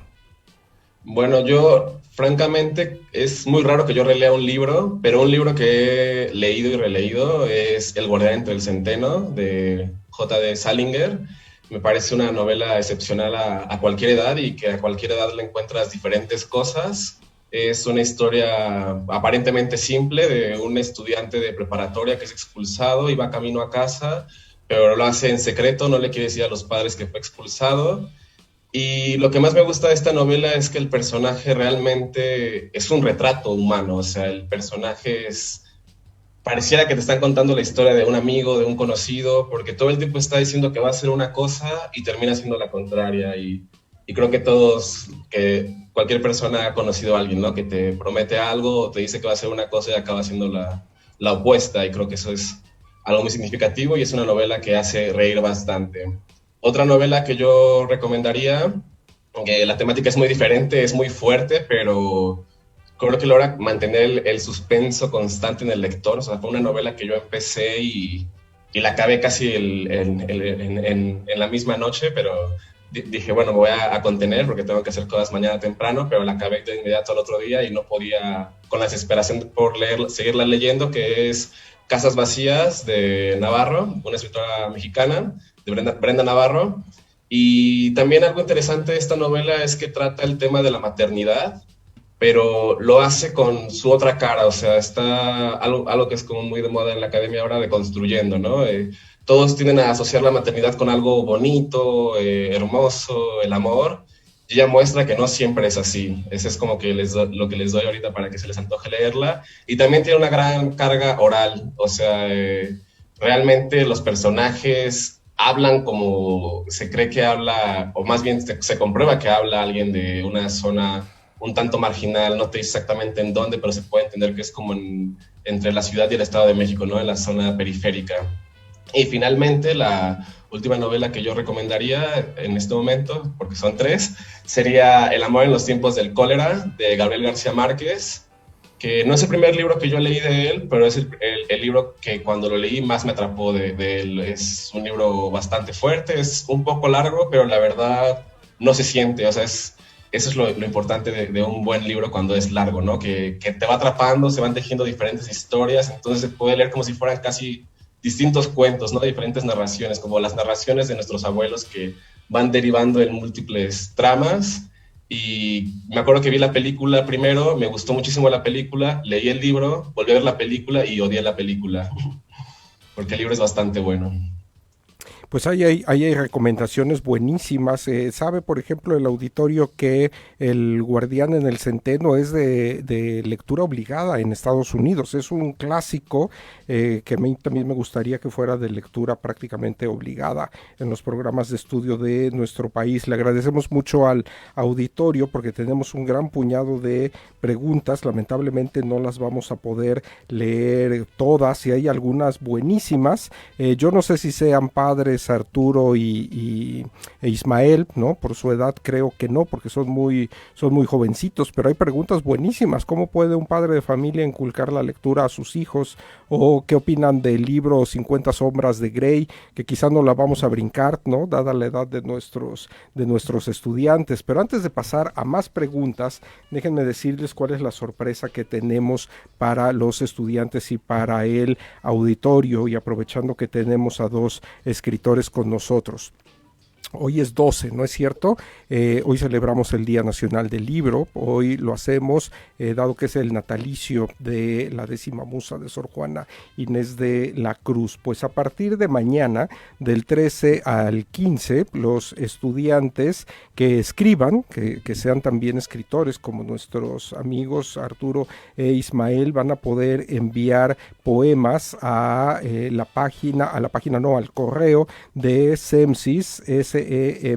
Bueno, yo francamente es muy raro que yo relea un libro, pero un libro que he leído y releído es El guardián entre el centeno de J.D. Salinger. Me parece una novela excepcional a cualquier edad, y que a cualquier edad le encuentras diferentes cosas. Es una historia aparentemente simple de un estudiante de preparatoria que es expulsado y va camino a casa, pero lo hace en secreto, no le quiere decir a los padres que fue expulsado. Y lo que más me gusta de esta novela es que el personaje realmente es un retrato humano. O sea, el personaje pareciera que te están contando la historia de un amigo, de un conocido, porque todo el tiempo está diciendo que va a hacer una cosa y termina siendo la contraria. Y creo que cualquier persona ha conocido a alguien, ¿no? Que te promete algo, te dice que va a hacer una cosa y acaba haciendo la opuesta. Y creo que eso es algo muy significativo, y es una novela que hace reír bastante. Otra novela que yo recomendaría, que la temática es muy diferente, es muy fuerte, pero creo que logra mantener el suspenso constante en el lector. O sea, fue una novela que yo empecé y la acabé casi en la misma noche, pero dije, bueno, me voy a contener porque tengo que hacer cosas mañana temprano, pero la acabé de inmediato al otro día y no podía, con la desesperación por seguirla leyendo, que es Casas Vacías de Navarro, una escritora mexicana, de Brenda Navarro. Y también algo interesante de esta novela es que trata el tema de la maternidad, pero lo hace con su otra cara. O sea, está algo que es como muy de moda en la academia ahora, de construyendo, ¿no? Todos tienden a asociar la maternidad con algo bonito, hermoso, el amor, y ella muestra que no siempre es así. Ese es como que lo que les doy ahorita para que se les antoje leerla. Y también tiene una gran carga oral. O sea, realmente los personajes hablan como se cree que habla, o más bien se comprueba que habla alguien de una zona un tanto marginal. No te dice exactamente en dónde, pero se puede entender que es como entre la ciudad y el Estado de México, ¿no? En la zona periférica. Y finalmente, la última novela que yo recomendaría en este momento, porque son 3, sería El amor en los tiempos del cólera, de Gabriel García Márquez, que no es el primer libro que yo leí de él, pero es el libro que cuando lo leí más me atrapó de él. Es un libro bastante fuerte, es un poco largo, pero la verdad no se siente. O sea, eso es lo importante de un buen libro cuando es largo, ¿no? Que te va atrapando, se van tejiendo diferentes historias, entonces se puede leer como si fueran casi distintos cuentos, ¿no? Diferentes narraciones, como las narraciones de nuestros abuelos, que van derivando en múltiples tramas. Y me acuerdo que vi la película primero, me gustó muchísimo la película, leí el libro, volví a ver la película y odié la película, porque el libro es bastante bueno. Pues ahí hay recomendaciones buenísimas. Sabe, por ejemplo, el auditorio que El guardián en el centeno es de lectura obligada en Estados Unidos. Es un clásico que a mí también me gustaría que fuera de lectura prácticamente obligada en los programas de estudio de nuestro país. Le agradecemos mucho al auditorio porque tenemos un gran puñado de preguntas. Lamentablemente no las vamos a poder leer todas, y hay algunas buenísimas. Yo no sé si sean padres Arturo e Ismael, ¿no? Por su edad creo que no, porque son muy jovencitos, pero hay preguntas buenísimas. ¿Cómo puede un padre de familia inculcar la lectura a sus hijos? ¿O qué opinan del libro 50 sombras de Grey? Que quizá no la vamos a brincar, ¿no? Dada la edad de nuestros estudiantes. Pero antes de pasar a más preguntas, déjenme decirles cuál es la sorpresa que tenemos para los estudiantes y para el auditorio, y aprovechando que tenemos a 2 escritores con nosotros. Hoy es 12, ¿no es cierto? Hoy celebramos el Día Nacional del Libro. Hoy lo hacemos dado que es el natalicio de la 10ª musa de Sor Juana Inés de la Cruz. Pues a partir de mañana, del 13 al 15, los estudiantes que escriban, que sean también escritores como nuestros amigos Arturo e Ismael, van a poder enviar poemas al correo de SEMSIS,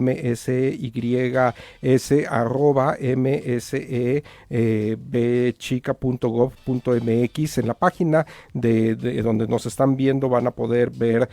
msebchica.gov.mx. En la página de donde nos están viendo van a poder ver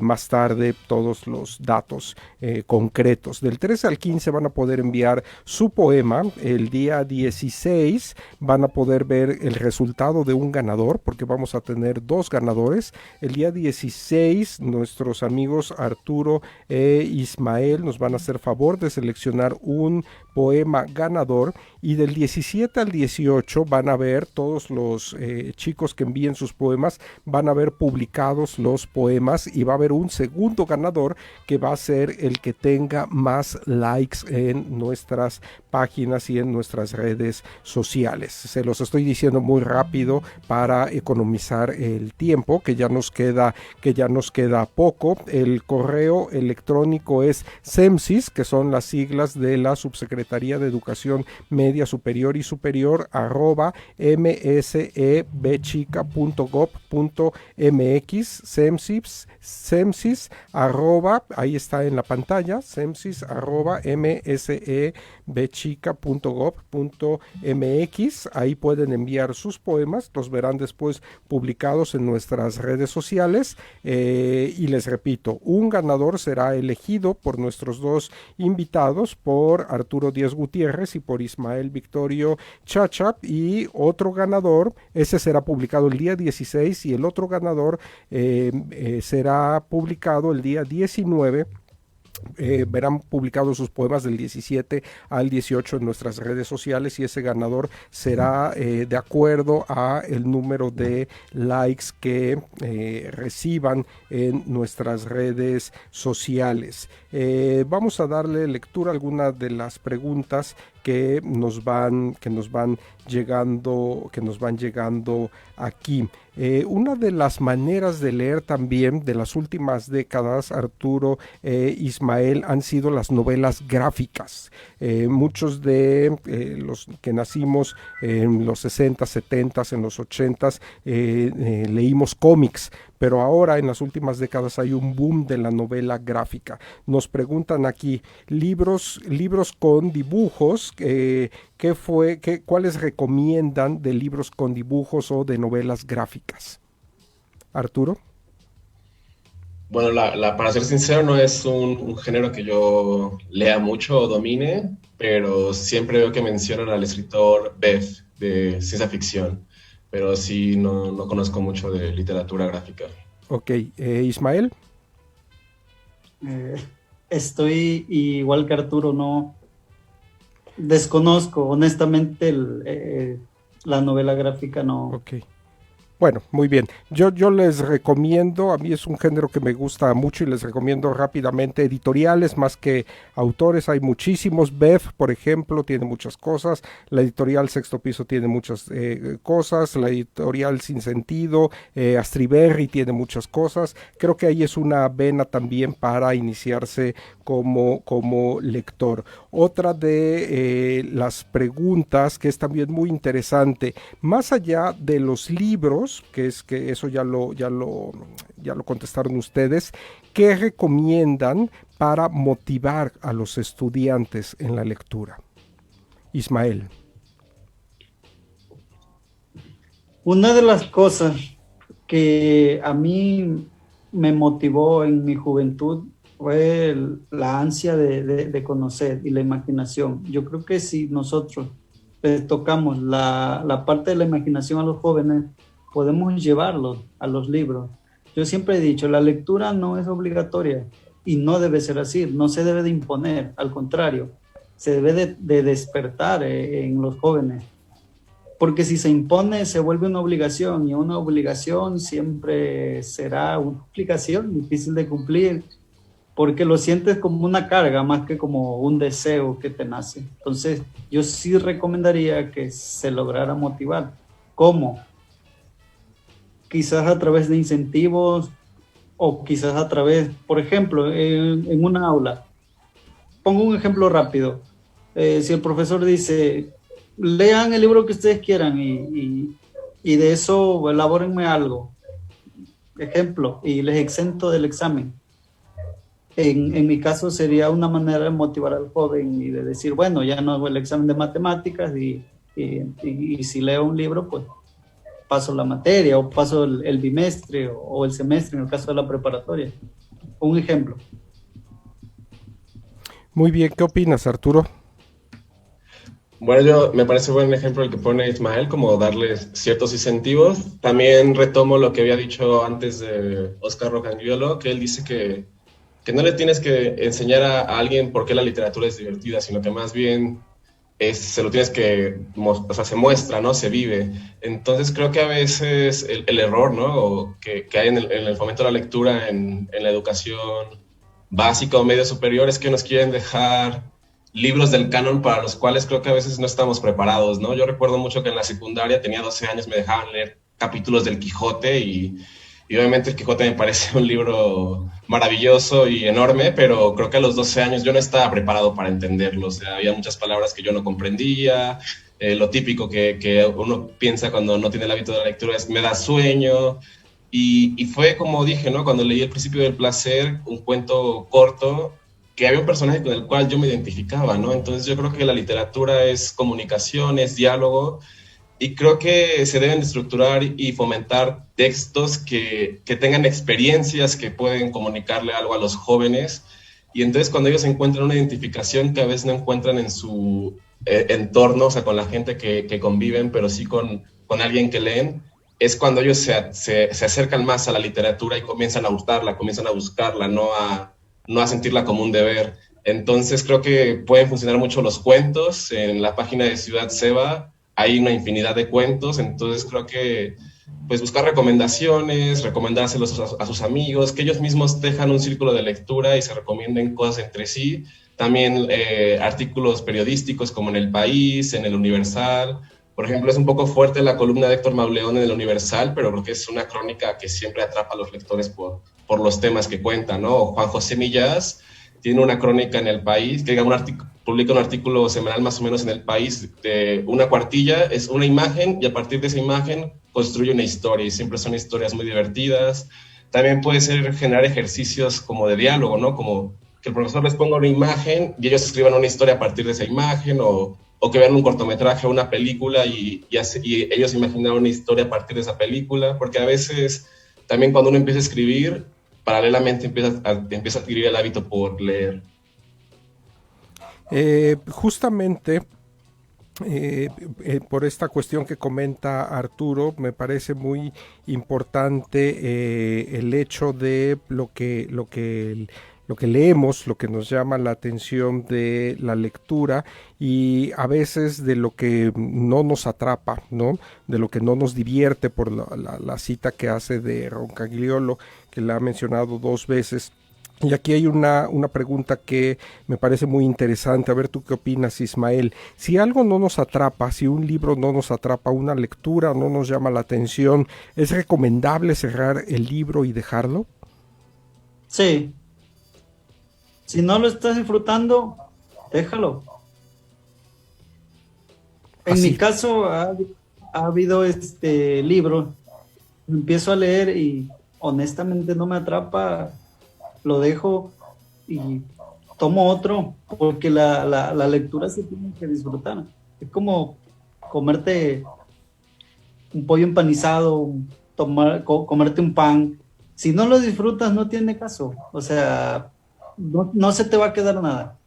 más tarde todos los datos concretos. Del 13 al 15 van a poder enviar su poema. El día 16 van a poder ver el resultado de un ganador, porque vamos a tener 2 ganadores. El día 16 nuestros amigos Arturo e Ismael nos van a hacer favor de seleccionar un poema ganador, y del 17 al 18 van a ver todos los chicos que envíen sus poemas, van a ver publicados los poemas, y va a haber un segundo ganador que va a ser el que tenga más likes en nuestras páginas y en nuestras redes sociales. Se los estoy diciendo muy rápido para economizar el tiempo, que ya nos queda poco. El correo electrónico es SEMSIS, que son las siglas de la Subsecretaría de Educación Media Superior y Superior, @msebchica.gov.mx. SEMSIS ahí está en la pantalla, msebchica.gov.mx. Ahí pueden enviar sus poemas, los verán después publicados en nuestras redes sociales, y les repito, un ganador será elegido por nuestros 2 invitados, por Arturo Díaz Gutiérrez y por Ismael Victorio Chachap, y otro ganador, ese será publicado el día 16, y el otro ganador será publicado el día 19. Verán publicados sus poemas del 17 al 18 en nuestras redes sociales, y ese ganador será de acuerdo a el número de likes que reciban en nuestras redes sociales. Vamos a darle lectura a algunas de las preguntas que nos van llegando aquí. Una de las maneras de leer también de las últimas décadas, Arturo Ismael, han sido las novelas gráficas. Muchos de los que nacimos en los 60, 70, en los 80, leímos cómics, pero ahora en las últimas décadas hay un boom de la novela gráfica. Nos preguntan aquí, libros con dibujos, ¿cuáles recomiendan de libros con dibujos o de novelas gráficas? Arturo. Bueno, para ser sincero, no es un género que yo lea mucho o domine, pero siempre veo que mencionan al escritor Bev de ciencia ficción, pero sí no conozco mucho de literatura gráfica. Ok, Ismael. Estoy igual que Arturo, no desconozco honestamente la novela gráfica, no. Ok. Bueno, muy bien. Yo les recomiendo, a mí es un género que me gusta mucho, y les recomiendo rápidamente editoriales más que autores. Hay muchísimos. Bev, por ejemplo, tiene muchas cosas. La editorial Sexto Piso tiene muchas cosas. La editorial Sin Sentido, Astriberri tiene muchas cosas. Creo que ahí es una vena también para iniciarse como lector. Otra de las preguntas que es también muy interesante, más allá de los libros, que eso ya lo contestaron ustedes, ¿qué recomiendan para motivar a los estudiantes en la lectura? Ismael. Una de las cosas que a mí me motivó en mi juventud fue la ansia de conocer y la imaginación. Yo creo que si nosotros tocamos la parte de la imaginación a los jóvenes, podemos llevarlos a los libros. Yo siempre he dicho, la lectura no es obligatoria y no debe ser así, no se debe de imponer, al contrario, se debe de despertar en los jóvenes, porque si se impone se vuelve una obligación, y una obligación siempre será una obligación difícil de cumplir, porque lo sientes como una carga más que como un deseo que te nace. Entonces yo sí recomendaría que se lograra motivar. ¿Cómo? Quizás a través de incentivos, o quizás a través, por ejemplo, en una aula. Pongo un ejemplo rápido. Si el profesor dice, lean el libro que ustedes quieran y de eso elabórenme algo, ejemplo, y les exento del examen. En mi caso sería una manera de motivar al joven y de decir, bueno, ya no hago el examen de matemáticas y si leo un libro, pues paso la materia o paso el bimestre o el semestre en el caso de la preparatoria. Un ejemplo. Muy bien, ¿qué opinas, Arturo? Bueno, me parece buen ejemplo el que pone Ismael, como darles ciertos incentivos. También retomo lo que había dicho antes de Oscar Rocagliolo, que él dice que no le tienes que enseñar a alguien por qué la literatura es divertida, sino que más bien se lo tienes que, o sea, se muestra, ¿no? Se vive. Entonces creo que a veces el error, ¿no? O que hay en el fomento de la lectura en la educación básica o media superior es que nos quieren dejar libros del canon para los cuales creo que a veces no estamos preparados, ¿no? Yo recuerdo mucho que en la secundaria, tenía 12 años, me dejaban leer capítulos del Quijote y obviamente el Quijote me parece un libro maravilloso y enorme, pero creo que a los 12 años yo no estaba preparado para entenderlo. O sea, había muchas palabras que yo no comprendía. Lo típico que uno piensa cuando no tiene el hábito de la lectura es me da sueño. Y fue como dije, ¿no? Cuando leí El Principio del Placer, un cuento corto, que había un personaje con el cual yo me identificaba, ¿no? Entonces yo creo que la literatura es comunicación, es diálogo, y creo que se deben de estructurar y fomentar textos que tengan experiencias que pueden comunicarle algo a los jóvenes. Y entonces cuando ellos encuentran una identificación que a veces no encuentran en su entorno, o sea, con la gente que conviven, pero sí con alguien que leen, es cuando ellos se acercan más a la literatura y comienzan a gustarla, comienzan a buscarla, no a sentirla como un deber. Entonces creo que pueden funcionar mucho los cuentos. En la página de Ciudad Seba hay una infinidad de cuentos, entonces creo que pues buscar recomendaciones, recomendárselos a sus amigos, que ellos mismos dejan un círculo de lectura y se recomienden cosas entre sí. También artículos periodísticos como en El País, en El Universal. Por ejemplo, es un poco fuerte la columna de Héctor Mauleón en El Universal, pero creo que es una crónica que siempre atrapa a los lectores por los temas que cuenta, ¿no? Juan José Millás tiene una crónica en El País, que publica un artículo semanal más o menos en El País, de una cuartilla, es una imagen, y a partir de esa imagen construye una historia, y siempre son historias muy divertidas. También puede ser generar ejercicios como de diálogo, ¿no? Como que el profesor les ponga una imagen y ellos escriban una historia a partir de esa imagen, o que vean un cortometraje o una película y ellos imaginan una historia a partir de esa película, porque a veces también cuando uno empieza a escribir, paralelamente empieza a adquirir el hábito por leer. Justamente por esta cuestión que comenta Arturo, me parece muy importante el hecho de lo que leemos, lo que nos llama la atención de la lectura y a veces de lo que no nos atrapa, ¿no? De lo que no nos divierte, por la cita que hace de Rocagliolo, que la ha mencionado 2 veces. Y aquí hay una pregunta que me parece muy interesante. A ver, ¿tú qué opinas, Ismael? Si algo no nos atrapa, si un libro no nos atrapa, una lectura no nos llama la atención, ¿es recomendable cerrar el libro y dejarlo? Sí. Si no lo estás disfrutando, déjalo. En mi caso ha habido libro, empiezo a leer y honestamente no me atrapa, lo dejo y tomo otro, porque la lectura se tiene que disfrutar. Es como comerte un pollo empanizado, comerte un pan. Si no lo disfrutas, no tiene caso. O sea, no se te va a quedar nada.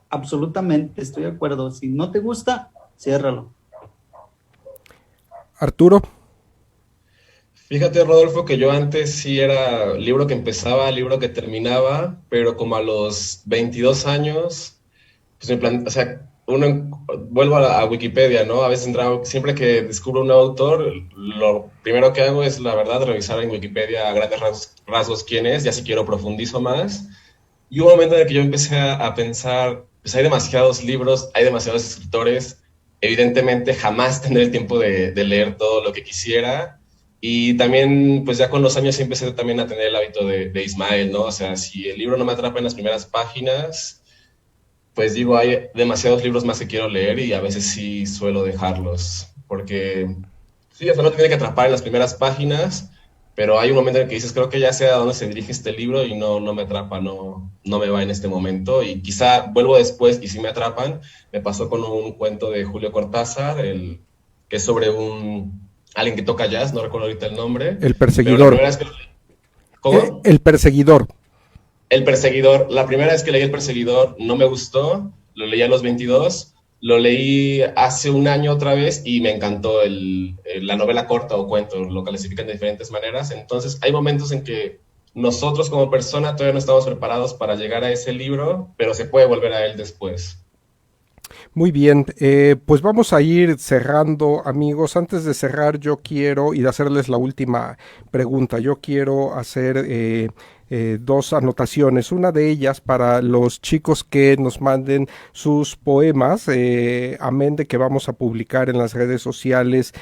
Absolutamente, estoy de acuerdo. Si no te gusta, ciérralo. Arturo. Fíjate, Rodolfo, que yo antes sí era libro que empezaba, libro que terminaba, pero como a los 22 años, pues o sea, vuelvo a Wikipedia, ¿no? A veces siempre que descubro un autor, lo primero que hago es, la verdad, revisar en Wikipedia a grandes rasgos quién es, ya si quiero profundizo más. Y hubo un momento en el que yo empecé a pensar, pues hay demasiados libros, hay demasiados escritores, evidentemente jamás tendré el tiempo de leer todo lo que quisiera. Y también, pues ya con los años sí empecé también a tener el hábito de Ismael, ¿no? O sea, si el libro no me atrapa en las primeras páginas, pues digo, hay demasiados libros más que quiero leer y a veces sí suelo dejarlos. Porque sí, o sea, no te tiene que atrapar en las primeras páginas, pero hay un momento en el que dices, creo que ya sé a dónde se dirige este libro y no me atrapa, no me va en este momento, y quizá vuelvo después y si me atrapan. Me pasó con un cuento de Julio Cortázar, que es sobre alguien que toca jazz, no recuerdo ahorita el nombre, El pero la perseguidor. primera vez que... ¿Cómo? El perseguidor. El Perseguidor, la primera vez que leí El Perseguidor no me gustó, lo leí a los 22, lo leí hace un año otra vez y me encantó la novela corta o cuento, lo clasifican de diferentes maneras. Entonces hay momentos en que nosotros como persona todavía no estamos preparados para llegar a ese libro, pero se puede volver a él después. Muy bien, pues vamos a ir cerrando, amigos. Antes de cerrar, yo quiero, y de hacerles la última pregunta, yo quiero hacer dos anotaciones. Una de ellas para los chicos que nos manden sus poemas, amén de que vamos a publicar en las redes sociales,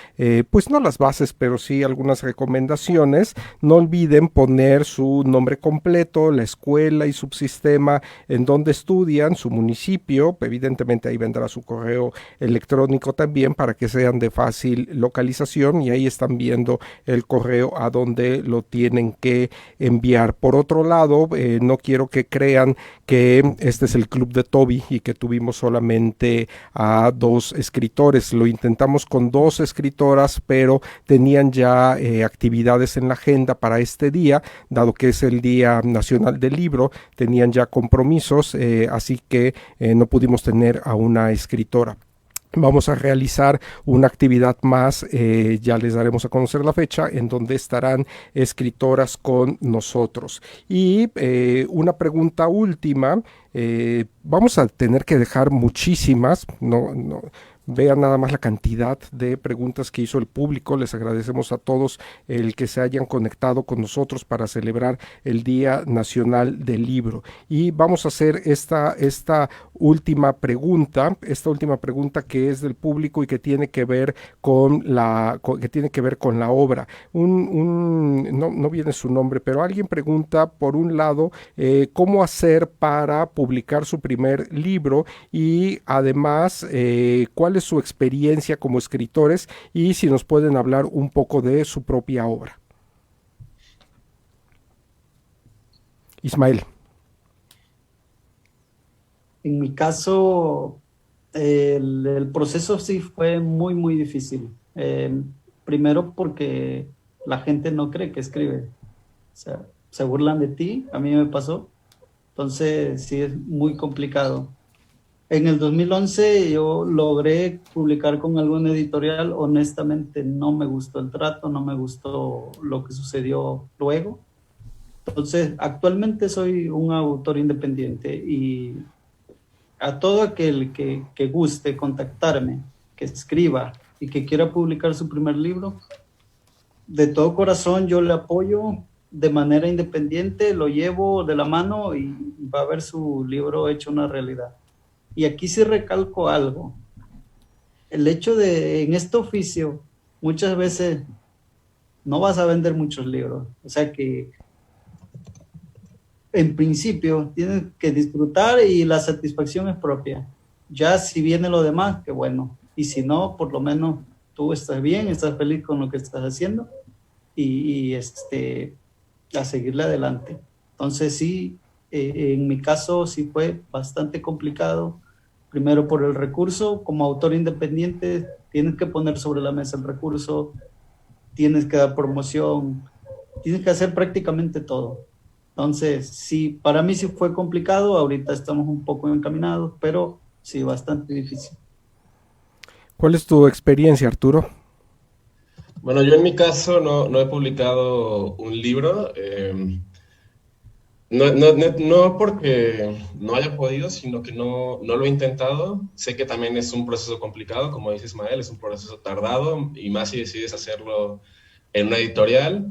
pues no las bases, pero sí algunas recomendaciones. No olviden poner su nombre completo, la escuela y subsistema en donde estudian, su municipio, evidentemente ahí vendrá su correo electrónico también para que sean de fácil localización, y ahí están viendo el correo a donde lo tienen que enviar. Por otro lado, no quiero que crean que este es el club de Toby y que tuvimos solamente a 2 escritores. Lo intentamos con 2 escritoras, pero tenían ya actividades en la agenda para este día, dado que es el Día Nacional del Libro, tenían ya compromisos, así que no pudimos tener a una escritora. Vamos a realizar una actividad más, ya les daremos a conocer la fecha, en donde estarán escritoras con nosotros. Y una pregunta última, vamos a tener que dejar muchísimas, vean nada más la cantidad de preguntas que hizo el público. Les agradecemos a todos el que se hayan conectado con nosotros para celebrar el Día Nacional del Libro. Y vamos a hacer esta última pregunta que es del público y que tiene que ver con la obra. No viene su nombre, pero alguien pregunta, por un lado, cómo hacer para publicar su primer libro, y además cuál es su experiencia como escritores, y si nos pueden hablar un poco de su propia obra. Ismael. En mi caso, el proceso sí fue muy, muy difícil. Primero porque la gente no cree que escribe. O sea, se burlan de ti, a mí me pasó. Entonces sí es muy complicado. En el 2011 yo logré publicar con alguna editorial. Honestamente no me gustó el trato, no me gustó lo que sucedió luego. Entonces actualmente soy un autor independiente, y a todo aquel que guste contactarme, que escriba y que quiera publicar su primer libro, de todo corazón yo le apoyo de manera independiente, lo llevo de la mano y va a ver su libro hecho una realidad. Y aquí sí recalco algo. El hecho de, en este oficio, muchas veces no vas a vender muchos libros. O sea que, en principio, tienes que disfrutar y la satisfacción es propia. Ya si viene lo demás, qué bueno. Y si no, por lo menos tú estás bien, estás feliz con lo que estás haciendo y a seguirle adelante. Entonces sí, en mi caso sí fue bastante complicado. Primero por el recurso. Como autor independiente tienes que poner sobre la mesa el recurso, tienes que dar promoción, tienes que hacer prácticamente todo. Entonces sí, para mí sí fue complicado. Ahorita estamos un poco encaminados, pero sí, bastante difícil. ¿Cuál es tu experiencia, Arturo? Bueno, yo en mi caso no he publicado un libro. No porque no haya podido, sino que no lo he intentado. Sé que también es un proceso complicado, como dice Ismael, es un proceso tardado, y más si decides hacerlo en una editorial.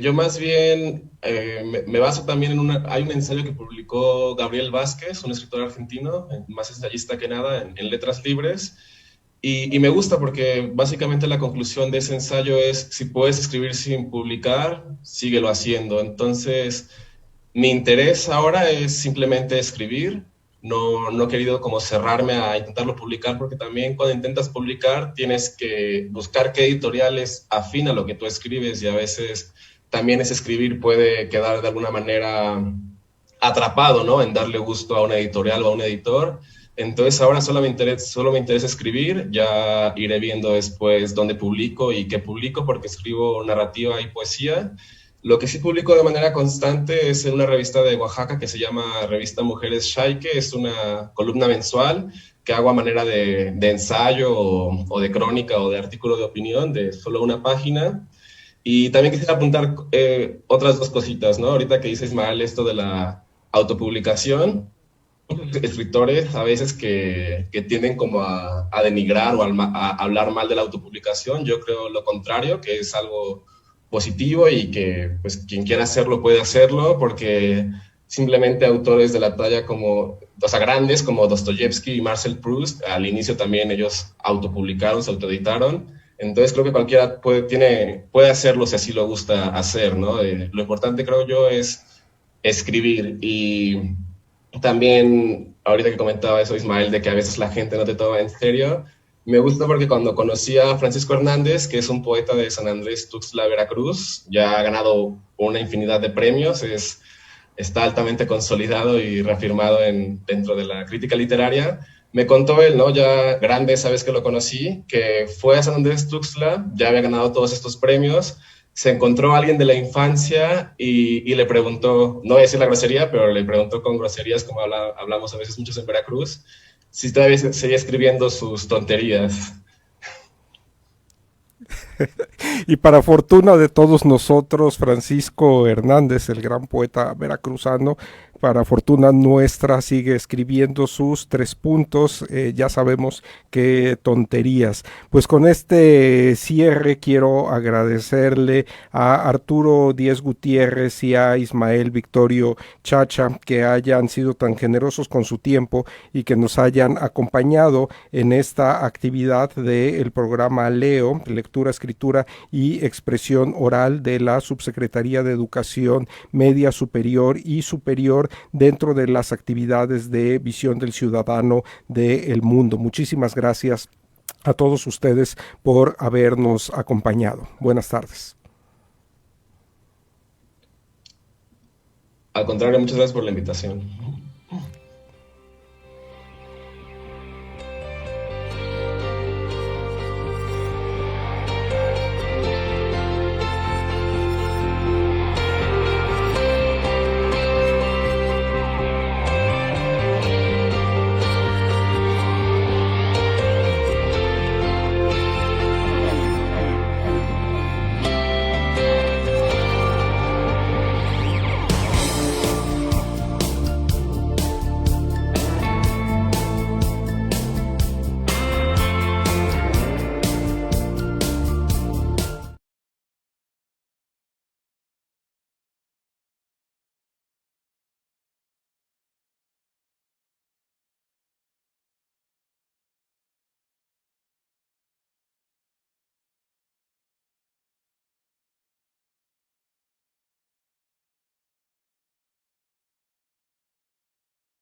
Yo más bien me baso también hay un ensayo que publicó Gabriel Vázquez, un escritor argentino, más ensayista que nada, en Letras Libres, y me gusta porque básicamente la conclusión de ese ensayo es: si puedes escribir sin publicar, síguelo haciendo. Entonces mi interés ahora es simplemente escribir, no he querido como cerrarme a intentarlo publicar, porque también cuando intentas publicar tienes que buscar qué editoriales afín a lo que tú escribes, y a veces también ese escribir puede quedar de alguna manera atrapado, ¿no? En darle gusto a una editorial o a un editor. Entonces ahora solo me interesa escribir, ya iré viendo después dónde publico y qué publico, porque escribo narrativa y poesía. Lo que sí publico de manera constante es en una revista de Oaxaca que se llama Revista Mujeres Shaique. Es una columna mensual que hago a manera de ensayo o de crónica o de artículo de opinión de solo una página. Y también quisiera apuntar otras dos cositas, ¿no? Ahorita que dice Ismael esto de la autopublicación, escritores a veces que tienden como a denigrar o a hablar mal de la autopublicación. Yo creo lo contrario, que es algo positivo y que pues quien quiera hacerlo puede hacerlo, porque simplemente autores de la talla como, o sea, grandes como Dostoyevsky y Marcel Proust, al inicio también ellos autopublicaron, se autoeditaron. Entonces creo que cualquiera puede hacerlo si así lo gusta hacer, ¿no? Lo importante, creo yo, es escribir. Y también, ahorita que comentaba eso, Ismael, de que a veces la gente no te toma en serio, me gusta porque cuando conocí a Francisco Hernández, que es un poeta de San Andrés Tuxtla, Veracruz, ya ha ganado una infinidad de premios, está altamente consolidado y reafirmado dentro de la crítica literaria. Me contó él, ¿no? Ya grande, sabes que lo conocí, que fue a San Andrés Tuxtla, ya había ganado todos estos premios, se encontró a alguien de la infancia y le preguntó, no voy a decir la grosería, pero le preguntó con groserías, como hablamos a veces muchos en Veracruz, si todavía seguía escribiendo sus tonterías. Y para fortuna de todos nosotros, Francisco Hernández, el gran poeta veracruzano, para fortuna nuestra, sigue escribiendo sus 3 puntos, ya sabemos qué tonterías. Pues con este cierre quiero agradecerle a Arturo Díez Gutiérrez y a Ismael Victorio Chacha que hayan sido tan generosos con su tiempo y que nos hayan acompañado en esta actividad del programa Leo, lectura, escritura y expresión oral de la Subsecretaría de Educación Media Superior y Superior dentro de las actividades de visión del ciudadano del mundo. Muchísimas gracias a todos ustedes por habernos acompañado. Buenas tardes. Al contrario, muchas gracias por la invitación.